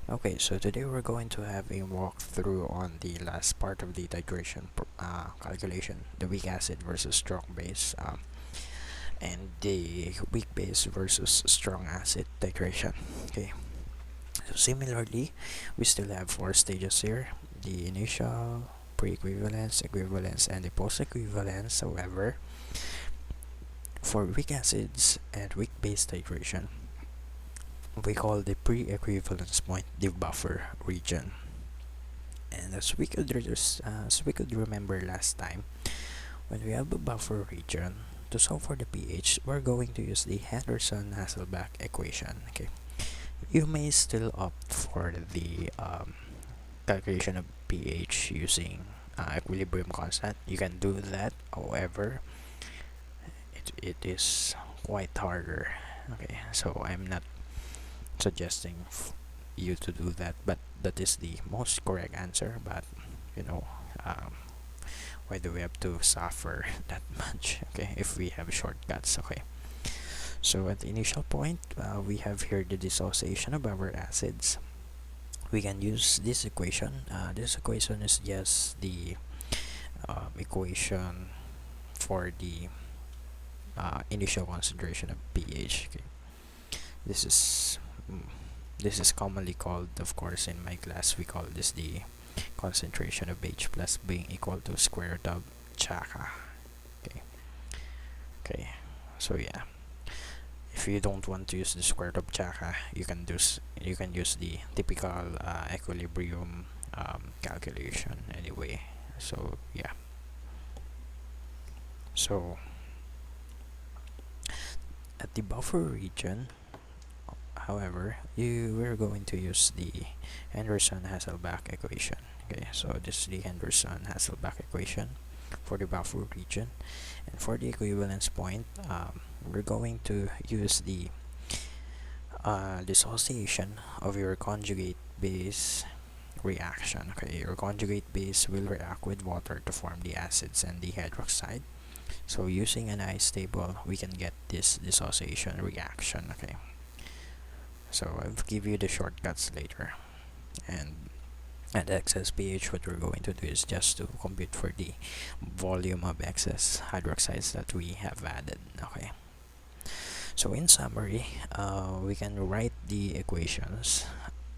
Okay, so today we're going to have a walkthrough on the last part of the titration calculation, the weak acid versus strong base, and the weak base versus strong acid titration. Okay, so similarly, we still have four stages here: the initial, pre-equivalence, equivalence, and the post-equivalence. However, for weak acids and weak base titration, we call the pre-equivalence point the buffer region. And as we could remember last time, when we have a buffer region, to solve for the pH, we're going to use the Henderson-Hasselbalch equation. Okay, you may still opt for the calculation of pH using equilibrium constant. You can do that. However, it is quite harder. Okay, so I'm not suggesting you to do that, but that is the most correct answer. But you know, um, why do we have to suffer that much? Okay, if we have shortcuts. Okay, so at the initial point, we have here the dissociation of our acids. We can use this equation. This equation is just the equation for the initial concentration of pH. Okay, this is mm, this is commonly called, of course, in my class we call this the concentration of H plus being equal to square root of Chaka. Okay, okay, so yeah, if you don't want to use the square root of Chaka, you can use the typical equilibrium calculation anyway. So yeah, so at the buffer region, however, we're going to use the Henderson-Hasselbalch equation. Okay, so this is the Henderson-Hasselbalch equation for the buffer region, and for the equivalence point, we're going to use the dissociation of your conjugate base reaction. Okay, your conjugate base will react with water to form the acids and the hydroxide. So using an ice table, we can get this dissociation reaction. Okay, so I'll give you the shortcuts later. And at excess pH, what we're going to do is just to compute for the volume of excess hydroxides that we have added. Okay, so in summary, we can write the equations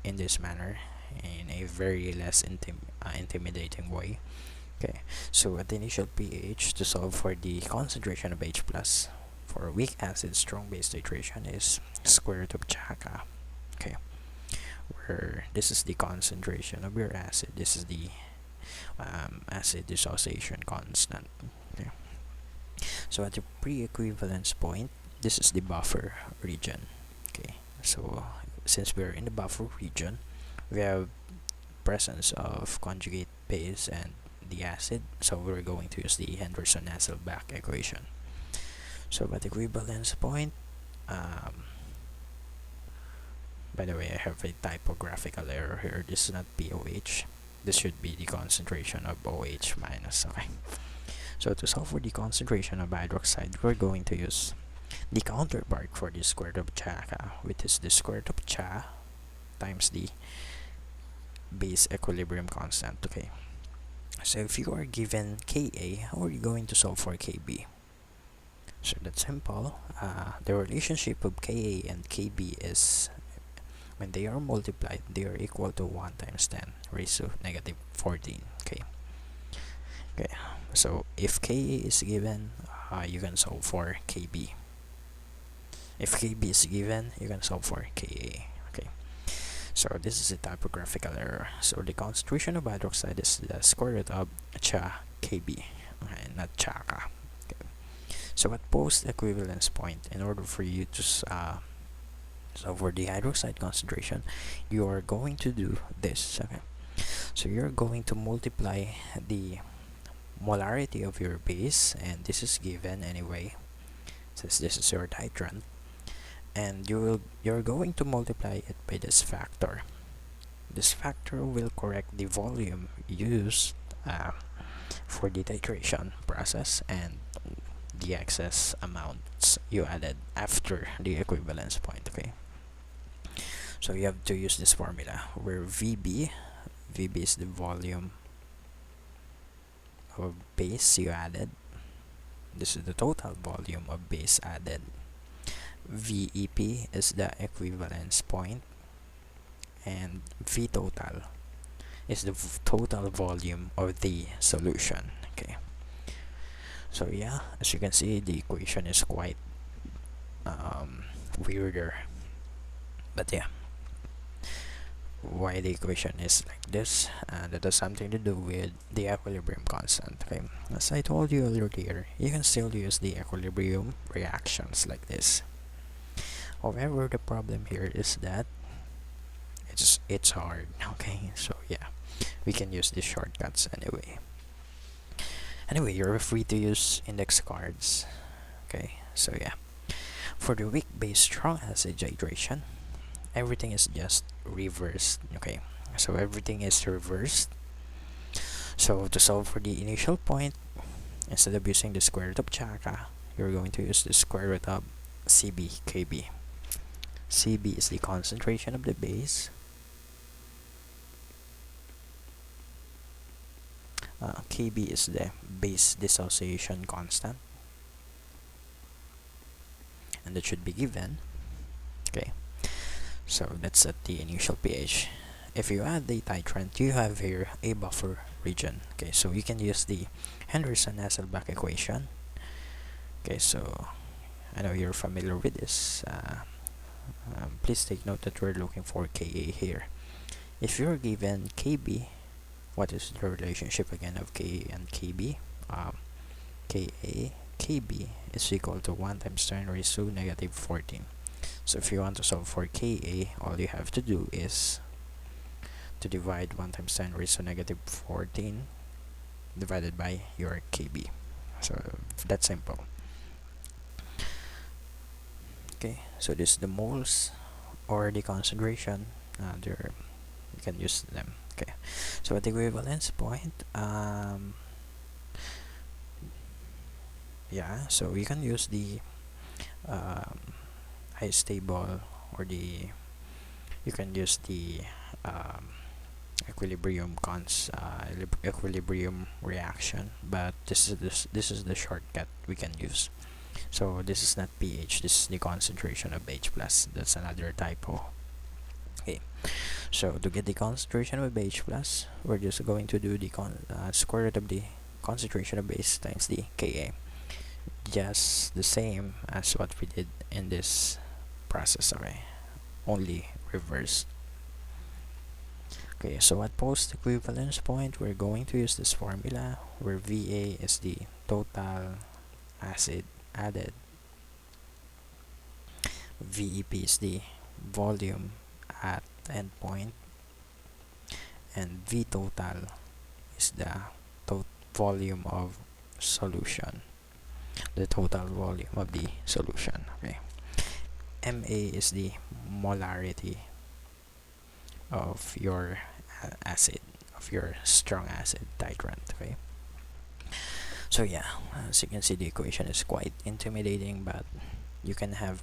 in this manner in a very less intimidating way. Okay, so at the initial pH, to solve for the concentration of H plus for weak acid strong base titration is square root of Chaka. Okay, where this is the concentration of your acid, this is the acid dissociation constant. Okay, so at the pre-equivalence point, this is the buffer region. Okay, so since we're in the buffer region, we have presence of conjugate base and the acid, so we're going to use the Henderson-Hasselbalch equation. So at equivalence point, by the way, I have a typographical error here. This is not POH. This should be the concentration of OH minus. Okay. So to solve for the concentration of hydroxide, we're going to use the counterpart for the square root of Chaka, which is the square root of Cha times the base equilibrium constant. Okay, so if you are given Ka, how are you going to solve for Kb? So that's simple. The relationship of Ka and Kb is, when they are multiplied, they are equal to 1 times 10 raised to negative 14. Okay, okay, so if Ka is given, you can solve for Kb. If Kb is given, you can solve for Ka. Okay, so this is a typographical error. So the concentration of hydroxide is the square root of Cha Kb, okay, not Chaka. Okay. So at post equivalence point, in order for you to solve for the hydroxide concentration, you are going to do this. Okay, so you're going to multiply the molarity of your base, and this is given anyway, since this is your titrant, and you're going to multiply it by this factor. This factor will correct the volume used for the titration process and the excess amounts you added after the equivalence point. Okay, So you have to use this formula where VB is the volume of base you added. This is the total volume of base added. VEP is the equivalence point, and V total is the total volume of the solution. Okay, so yeah, as you can see, the equation is quite weirder, but yeah, why the equation is like this, that has something to do with the equilibrium constant. Okay, as I told you earlier, you can still use the equilibrium reactions like this. However, the problem here is that it's hard. Okay, so yeah, we can use these shortcuts anyway. Anyway, you're free to use index cards. Okay, so yeah, for the weak base strong acid titration, everything is just reversed. Okay, so everything is reversed. So to solve for the initial point, instead of using the square root of Chaka, you're going to use the square root of CB. CB is the concentration of the base. KB is the base dissociation constant, and that should be given. Okay, so that's at the initial pH. If you add the titrant, you have here a buffer region. Okay, so you can use the Henderson-Hasselbalch equation. Okay, so I know you're familiar with this. Please take note that we're looking for Ka here. If you're given Kb, what is the relationship again of Ka and Kb? Ka Kb is equal to 1 times 10 raised to negative 14. So if you want to solve for Ka, all you have to do is to divide 1 times 10 raised to negative 14 divided by your Kb. So that's simple. Okay, so this is the moles or the concentration. There, you can use them. Okay, so at the equivalence point, yeah, so you can use the ice table, or you can use the equilibrium reaction, but this is the shortcut we can use. So this is not pH, this is the concentration of H plus. That's another typo. Okay, so to get the concentration of H plus, we're just going to do the square root of the concentration of base times the Ka, just the same as what we did in this process. Okay, only reversed. Okay, so at post equivalence point, we're going to use this formula where Va is the total acid added, VEP is the volume at endpoint, and V total is the volume of solution, the total volume of the solution. Okay, Ma is the molarity of your acid, of your strong acid titrant. Okay, so yeah, as you can see, the equation is quite intimidating, but you can have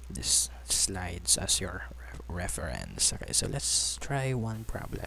these slides as your reference. Okay, so let's try one problem.